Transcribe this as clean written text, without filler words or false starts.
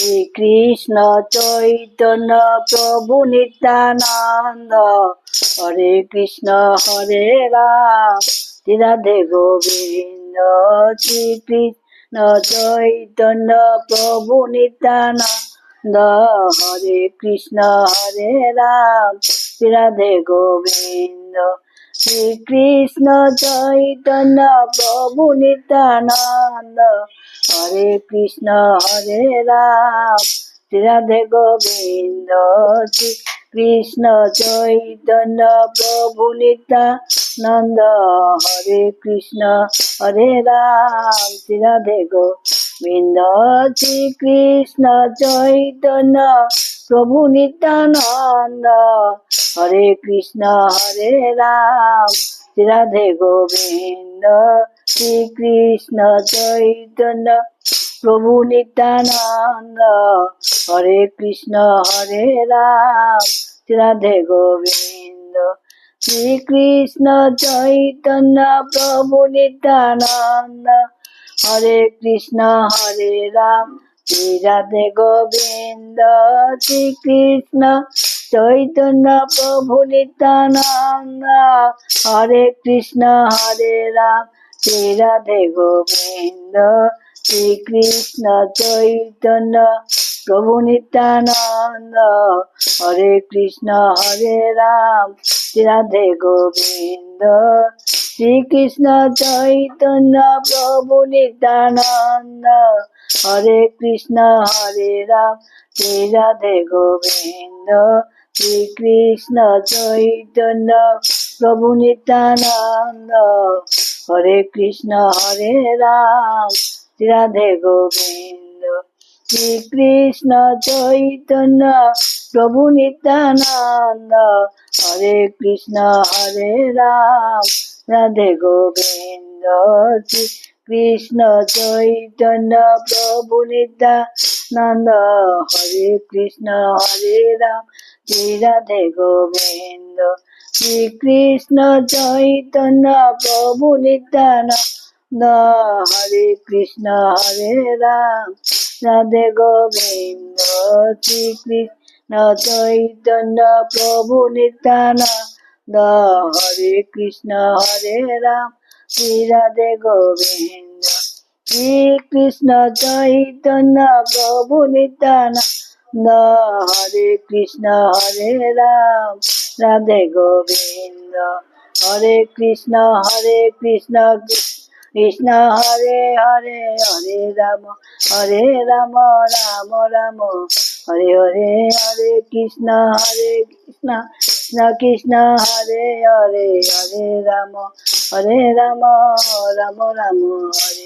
Shri Krishna Chaitanya Prabhu Nityananda, Hare Krishna Hare Ram Shri Radhe Govinda. Shri Krishna Chaitanya Prabhu Nityananda, Hare Krishna Hare Ram Shri Radhe Govinda. Shri Krishna Chaitanya Prabhu Nityananda, Hare Krishna Hare Ram Shri Radhe Govinda. Shri Krishna Chaitanya Prabhu Nityananda, Hare Krishna Hare Ram Shri Radhe Govinda. Shri Krishna Chaitanya Prabhu Nityananda, Hare Krishna Hare Ram Shri Radhe Govinda. Shri Krishna Chaitanya Prabhu Nityananda, Hare Krishna Hare Ram Shri Radhe Govinda. Shri Krishna Chaitanya Prabhu Nityananda, Hare Krishna Hare Ram Shri Radhe Govinda. Shri Krishna Chaitanya Prabhu Nityananda, Hare Krishna Hare Ram Shri Radhe Govinda. Shri Krishna Chaitanya Prabhu Nityananda, Hare Krishna Hare Ram Shri Radhe Govinda. Shri Krishna Chaitanya Prabhu Nityananda, Hare Krishna Hare Ram Shri Radhe Govinda. Shri Krishna Chaitanya Prabhu Nityananda, Hare Krishna Hare Ram Shri Radhe Govinda. Shri Krishna Chaitanya Prabhu Nityananda, Hare Krishna Hare Ram Radhe Govinda. Shri Krishna Chaitanya Prabhu Nityananda, Hare Krishna Hare Ram Shri Radhe Govinda. Shri Krishna Chaitanya Prabhu Nityananda, Hare Krishna Hare Ram Radhe Govinda. Shri Krishna Chaitanya Prabhu Nityananda, Hare Krishna Hare Ram Shri Radhe Govinda. Shri Krishna Chaitanya Prabhu Nityananda, Hare Krishna Hare Ram Radhe Govinda. Hare Krishna Krishna Hare Hare, Hare Ram Ram Ram Hare Hare. Hare Krishna Krishna Krishna Hare Hare, Hare Ram Ram Ram Hare